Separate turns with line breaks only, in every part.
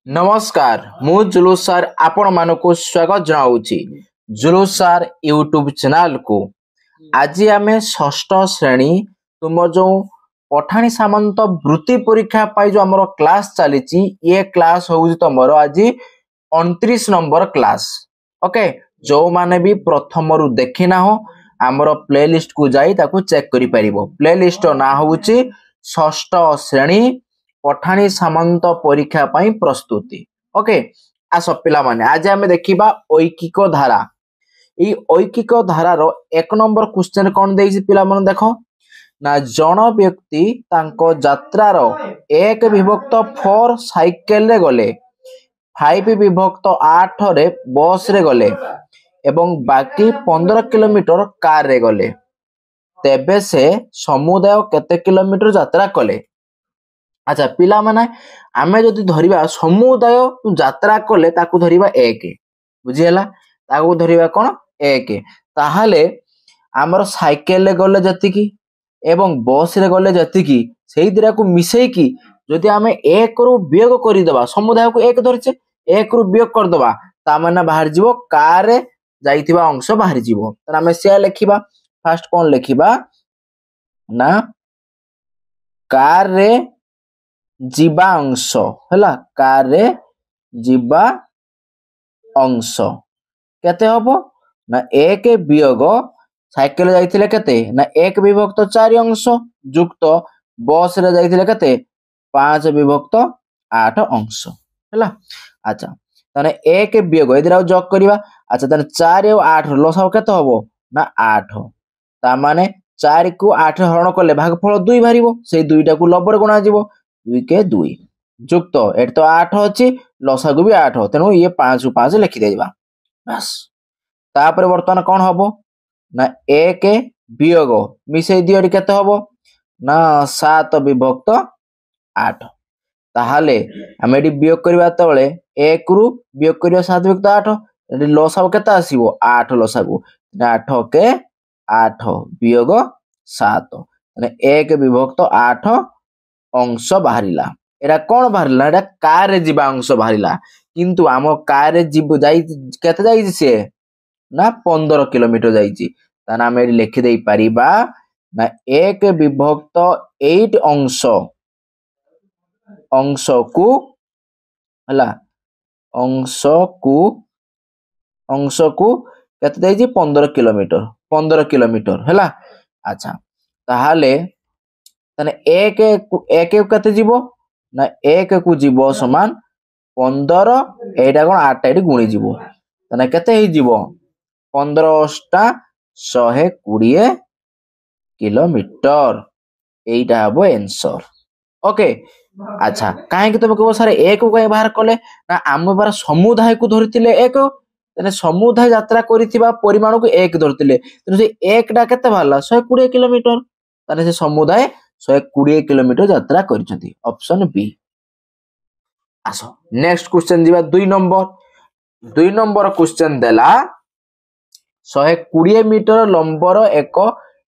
नमस्कार मु जुलूस सर आपण मानक स्वागत जनाऊँगी जुलूस सर यूट्यूब चैनल को। आज आम षष्ठ श्रेणी तुम जो पठाणी सामंत वृत्ति परीक्षा पाई जो आमर क्लास चली ये क्लास हूँ तुम आज 29 नंबर क्लास। ओके जो माने भी प्रथम रु देखी ना हो आमर प्लेलिस्ट को जाई ताकू चेक करि परिबो। प्लेलिस्ट ना होउची षष्ठ श्रेणी पठाणी सामंत परीक्षा पाई प्रस्तुति। ओके आस पिला माने आज आमे देखिबा ऐकिक धारा। ई ऐकिक धारार 1 नंबर क्वेश्चन कोन देइछि पिला माने देखो ना जन व्यक्ति तांको यात्रार 1 विभक्त 4 साइकेल रे गले 5 विभक्त 8 रे बस रे गले एवं बाकी 15 किलोमीटर कार रे गले तेबे से समुदाय केते किलोमीटर यात्रा कले। अच्छा पिला माने आमे जदि धरिबा समुदाय यात्रा कले ताकू धरिबा 1 बुझियला ताकू धरिबा कोन 1 ताहाले हमर साइकेल ले गले जतिकी एवं बस रे गले जतिकी सेही दिरा को मिसई की जदि आमे 1 रु वियोग करि देबा समुदाय को 1 धरचे 1 रु वियोग कर देबा ता माने बाहर जीवो कार रे जाइथिबा अंश बाहर जीवो। त आमे से लिखिबा फर्स्ट कोन लिखिबा ना कार रे जीवा अंश हैला कार रे जीवा अंश केते हबो ना 1 वियोग साइकेल जाइथिले केते ना 1 विभक्त 4 अंश युक्त बस रे जाइथिले केते 5 विभक्त 8 अंश हैला। अच्छा तने 1 वियोग एदिरा जोग करिबा। अच्छा तने 4 और 8 लसाव केते हबो ना 8 ता माने 4 को 8 हरण करले भागफल 2 बाहरिबो सेही 2 टा को लबर गुणा जीवो 2 के 2 युक्त एट तो 8 अछि लसागु भी 8 तेनु ये 5 उ 5 लिखि देबा बस। तापर वर्तमान कोन हबो ना 1 वियोग मिसई दियो केते हबो ना 7 विभक्त 8 ताहाले हम एडी वियोग करबा तळे 1 रु वियोग करियो 7 विभक्त 8 एडी लसागु केते आसीबो 8 लसागु 8 के 8 वियोग 7 माने 1 विभक्त 8 अंश बाहरिला। एरा कोन बाहरिला एटा कार रे जीवा अंश बाहरिला किंतु आम कार रे जीव जाई केते जाई से ना 15 किलोमीटर जाईची ताना हम एडी लिखि देई परिबा ना 1 विभक्त 8 अंश को हला अंश को केते जाईची 15 किलोमीटर हला। अच्छा ताहाले तने 1 केते जीवो ना 1 को जीवो समान 15 एटा कोन 8 एटी गुणी जीवो तने केते हे जीवो 15 टा 120 किलोमीटर एटा हबो आंसर। ओके अच्छा काहे कि तुम कहबो सर 1 को बाहर कले ना हम बार समुदाय को धरतिले 1 तने समुदाय यात्रा करिथिबा परिमाण को 1 धरतिले तने से 1 टा केते बाहरला 120 किलोमीटर तने से समुदाय 120 किलोमीटर यात्रा करिसथि ऑप्शन बी। आसो नेक्स्ट क्वेश्चन दिबा 2 नंबर क्वेश्चन देला 120 मीटर लंबर एक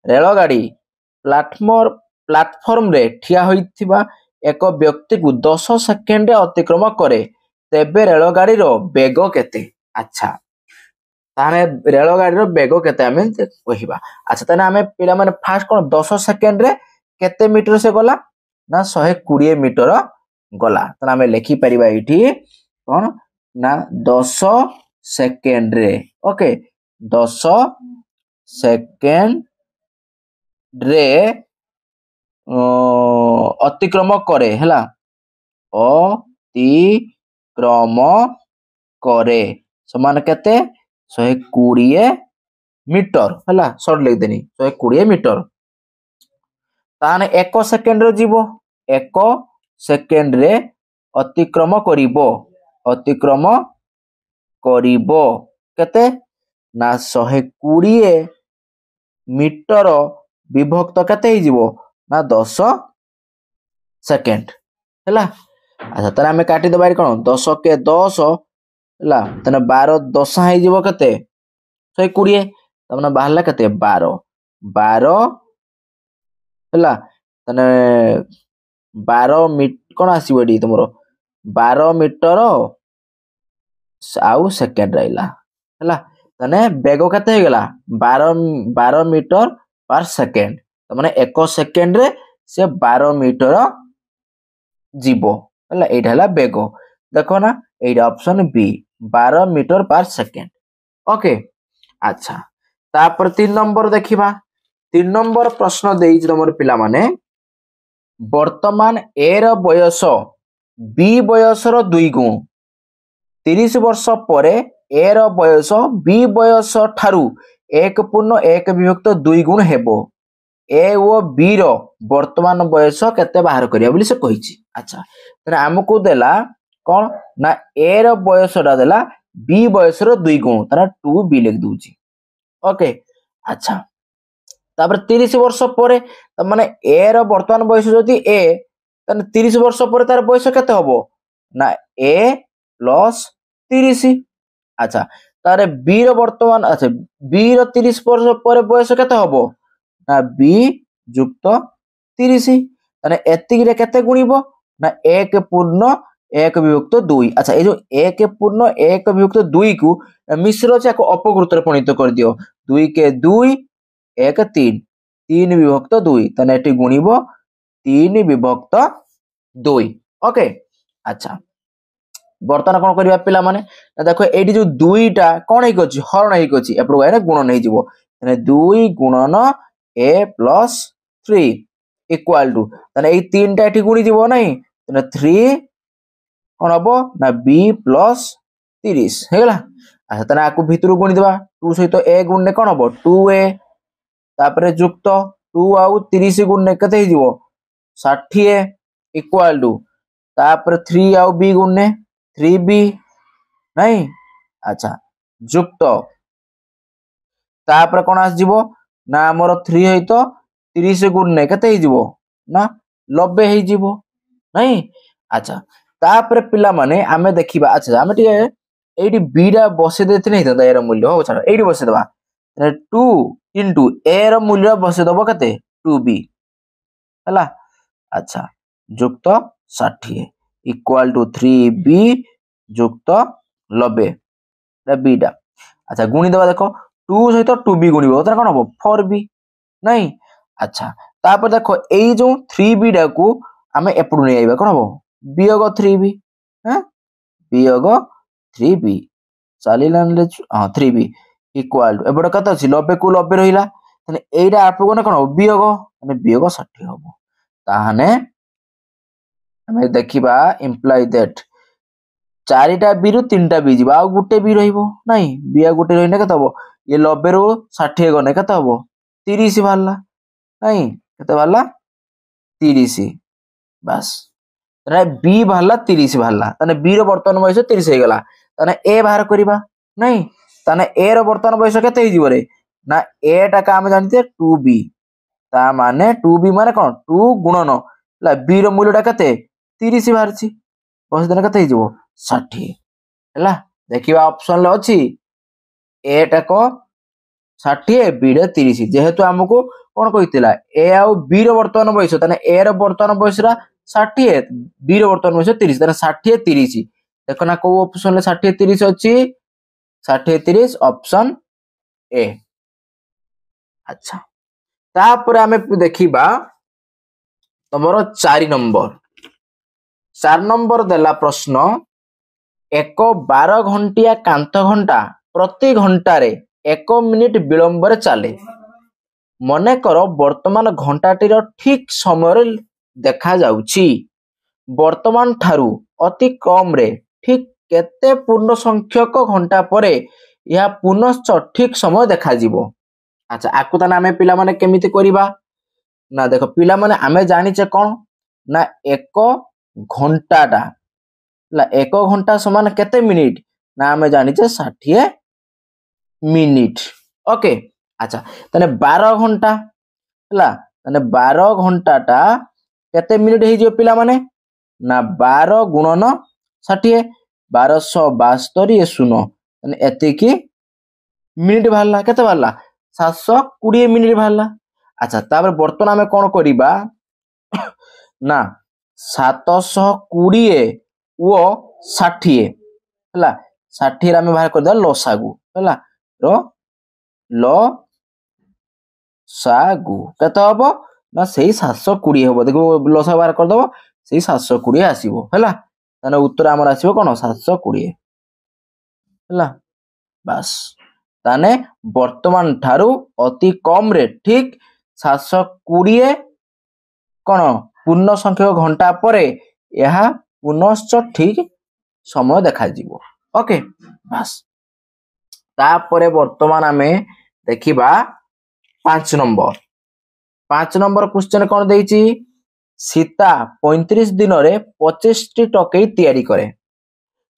रेल गाड़ी प्लेटफॉर्म रे ठिया होइथिबा एक व्यक्ति को 10 सेकेंड रे अतिक्रम करे तेबे रेल गाड़ी रो वेग केते। अच्छा ताने रेल गाड़ी रो वेग केते हमें कहिबा। अच्छा ताने हमें पिला माने फास्ट कोन 10 सेकेंड रे केते मीटर से गला ना 120 मीटर गला ताने हमें लिखि परिबा इठी कोन ना 10 सेकेंड रे। ओके 10 सेकेंड रे अतिक्रम करे हैला अतिक्रम करे समान केते 120 मीटर हैला शॉर्ट लिख देनी 120 मीटर ताने 1 सेकेंड रे जीवो 1 सेकेंड रे अतिक्रम करिबो केते ना 120 मीटर विभक्त केते ही जीवो ना 10 सेकेंड हैला। अच्छा तारे हमें काटी दबाई कोन 10 के 10 हैला तने 12 10 हे जीवो केते 120 तमने बाहरला केते 12 हैला तने 12 कौन आसो ये तुम 12 मीटर आउ सेकेंड रहा है ताने बेग केते हो गला 12 मीटर पर सेकेंड तो माने 1 सेकेंड रे से 12 मीटर जीवो है एटा बेग देखो ना एटा ऑप्शन बी 12 मीटर पर सेकेंड ओके अच्छा तापर 3 नंबर देखिबा 3 नंबर प्रश्न देई तुमर पिला माने वर्तमान ए रो बयस बी बयस रो 2 गुण 30 वर्ष पर ए रो बयस बी बयस ठारू 1.1 गुण हेबो ए ओ बी रो वर्तमान बयस केते बाहर करिया बोली से कहिछि अच्छा तने हमकु देला कोन ना ए रो बयसटा देला बी बयस रो 2 गुण तारा 2b लिख दूची ओके अच्छा तापर 30 वर्ष पर माने ए रो वर्तमान बयस जदी ए तने 30 वर्ष पर तार बयस केते हबो ना ए प्लस 30 अच्छा तारे बी रो वर्तमान अच्छा बी रो 30 वर्ष पर बयस केते हबो ना बी जुक्त 30 ताने एतिक रे केते गुणिबो ना 1.1/2 अच्छा ए जो 1.1/2 को मिश्र से अपकृत रे परिणत कर दियो 2 के 2 1 3 3/2 ताने एटी गुणिबो 3/2 ओके अच्छा बर्तमान कौन करबा पिला माने देखो एटी जो 2टा कौन हेक अछि हरण हेक अछि एपरो गायरे गुणन हे जिवो तने 2 गुणन a प्लस 3 इक्वल टू तने ए 3टा एटी गुणी जिवो नै तने 3 कौन हबो ना b प्लस 30 हेगला अच्छा तने आकु भितरु गुणी देबा 2 सहित a गुण ने कौन हबो 2a तापरे युक्त 2 आउ 30 गुण ने कते हिजिवो 60 इक्वल टू तापरे 3 आउ b गुण ने 3b नहीं अच्छा युक्त तापर कौन आस जीवो ना हमर 3 है तो 30 गुण ने कते हिजिवो ना 90 हे जीवो नहीं अच्छा तापर पिला माने आमे देखिबा अच्छा आमे टिके एडी बीडा बसे देते नहीं था एरा मूल्य हो छाड़ एडी बसे दबा 2 into a रो मूल्य बसे दबो कते 2b हला अच्छा युक्त 60 इक्वल टू 3b युक्त 90 बीटा अच्छा गुणी दबा देखो 2 सहित 2b गुणिबो त कोन हो 4b नहीं अच्छा तापर देखो एई जो 3b डा को आमे एपडु नै आइबा कोन हो वियोग 3b हैं वियोग 3b चालिलान ले हां 3b इक्वल टू एबड कत अछि 90 को 90 रहिला तने एइडा आपको कोन कोन वियोग तने वियोग 60 होबो ताहाने हमें देखिबा इम्प्लाई दैट 4टा बी रु 3टा बी जीवा आ गुटे बी रहिबो नाही बी आ गुटे रहिने कत हबो ये 90 रु 60 गने कत हबो 30 भाला नाही कते भाला 30 बस तने बी भाला 30 भाला तने बी रो वर्तमान बयस 30 हे गला तने ए बाहर करिबा नाही तने ए रो वर्तमान बयस केते हिजिबो रे ना ए टा का हम जानते 2b ता माने 2b माने कोन 2 गुणन ला बी रो मूल्य टा केते 30 बाहरची बस देना केते हिजिबो 60 हैला देखिबा ऑप्शन ले अछि ए टा को 60 बी रे 30 जेहेतु हमको कोन कहितला ए आ बी रो वर्तमान बयस तने ए रो वर्तमान बयसरा 60 बी रो वर्तमान बयस 30 तने 60 30 देखो ना को ऑप्शन ले 60 30 अछि 60 30 ऑप्शन ए अच्छा तापर हमें देखिबा तमरो 4 नंबर देला प्रश्न एक 12 घंटिया कांत घंटा प्रति घंटा रे 1 मिनिट विलंबर चले मने करो वर्तमान घंटाटीर ठीक समय देखा जाउची वर्तमान ठारू अति कम रे ठीक केते पूर्ण संख्यक घंटा परे या पुनश्च ठीक समय देखा जीवो अच्छा आकु ता नामे पिला माने केमिति करिबा ना देखो पिला माने आमे जानि छे कोन ना 1 घंटाटा ला 1 घंटा समान केते मिनिट ना आमे जानि छे 60 मिनिट ओके अच्छा तने 12 घंटा ला तने 12 घंटाटा केते मिनिट हे जियो पिला माने ना 12 गुणन 60 1272 ये सुनो तने एते की मिनिट भाला केते भाला 720 मिनिट भाला अच्छा तापर बर्तन हमें कोन करिबा ना 720 ଓ 60 ହେଲା 60 ଆମେ ବାହାର କରିଦେବା ଲସାଗୁ ହେଲା ର ଲସାଗୁ କେତେ ହବ ନା ସେଇ 720 ହବ ଦେଖ ଲସାଗୁ ବାହାର କରିଦବ ସେଇ 720 ଆସିବ ହେଲା ତାହେଲେ ଉତ୍ତର ଆମର ଆସିବ କଣ 720 ହେଲା ବାସ୍ ताने वर्तमान ठारू अति कम रे ठीक 720 कौन पूर्ण संख्यक घंटा परे यह पुनश्च ठीक समय देखा जीवो ओके बस तापरे वर्तमान आमे देखिबा 5 नंबर क्वेश्चन कौन देइची सीता 35 दिन रे 25 टी टोकई तैयारी करे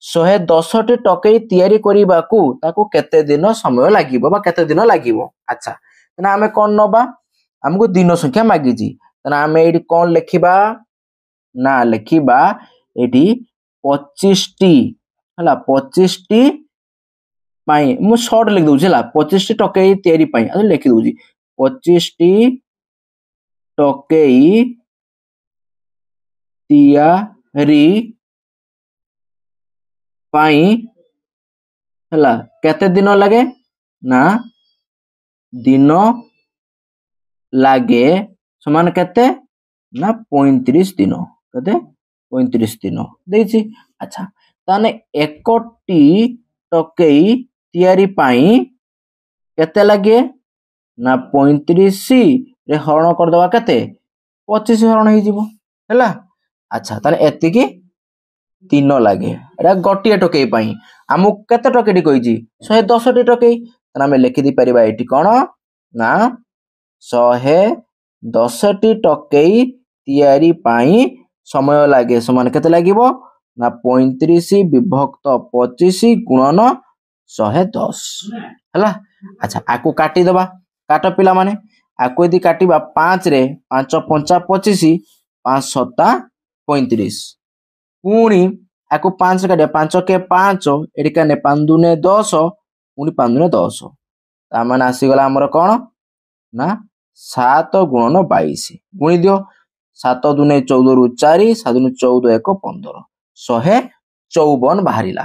110 टी टोकई तैयारी करिबाकू ताकू केते दिन समय लागिबो बा केते दिन लागिबो अच्छा तना हमें कोन नबा हमको दिन संख्या मागी जी तना हमें एडी कोन लिखिबा ना लिखिबा एडी 25 टी हला 25 टी पाई मु शॉर्ट लिख दउ छला 25 टी टोकई तैयारी पाई आ लिखि दउ जी 25 टी टोकई तैयारी पाई हला केते दिन लागे ना दिन लागे समान केते ना 35 दिन केते 35 दिन देछि अच्छा ताने एकटी टोकई तैयारी पाई केते लागे ना 35 रे हरण कर दवा केते 25 हरण हे जिवो हला अच्छा ताने एति की दिन लागे एटा गोटिए टोकई पाई आमु केते टोकेटी कहिजी 110 टी टोकई तना हमें लिखि दी परिबा एठी कोन ना 110 टी टोकई तैयारी पाई समय लागे समान केते लागिवो ना 35 विभक्त 25 गुणन 110 हला अच्छा आकु काटी दबा काट पिला माने आकु यदि काटिबा 5 रे 5 5 25 5 7 35 पुणी आकु 5 काटिया 5 के 5 एडी काने 5 दुने 10 पुणी 5 दुने 10 ता माने आसी गला हमर कोन ना 7 गुणन 22 गुणी दियो 7 दुने 14 रु 4 7 दुने 14 1 15 154 बाहरिला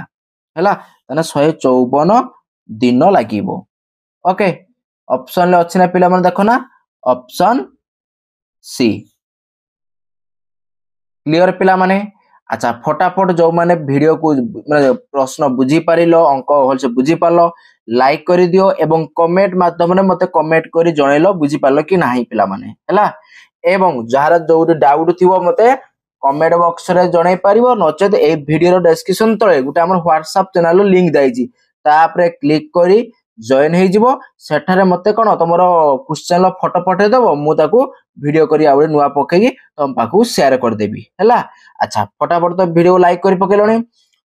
हैला तने 154 दिन लागिवो ओके ऑप्शन ले अछि ना पिला मन देखो ना ऑप्शन सी क्लियर पिला माने अच्छा फटाफट जो माने वीडियो को माने प्रश्न बुझी पारिलो अंक होल से बुझी पालो लाइक करि दियो एवं कमेंट माध्यम ने मते कमेंट करी जणैलो बुझी पालो कि नाही पिला माने हैला एवं जहार जो डाउट थिवो मते कमेंट बॉक्स रे जणै पारिबो नचेत ए वीडियो रो डिस्क्रिप्शन तळे गुटे हमर WhatsApp चैनल लो लिंक दाइजी तापरे क्लिक करी जॉइन हे जिवो सेठारे मते कोन तमरो क्वेश्चन लो फोटो पठे देबो मु ताकू वीडियो करी आउरे नुवा पकेगी तम पाकू शेयर कर देबी हैला अच्छा फटाफट तो वीडियो लाइक करी पकेलोनी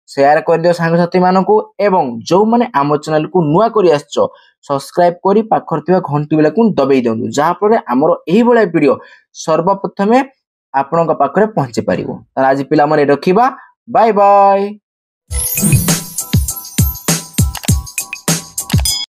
शेयर कर दियो संग साथी मानकू एवं जो माने आमो चैनल को नुवा करी आछो सब्सक्राइब करी पाखर थिबा घंटी बेला को दबेई दंदु जहा पर हमरो एही बळे वीडियो सर्वप्रथमे आपनका पाखरे पहुंचे परिबो त आज पिला माने रखिबा बाय बाय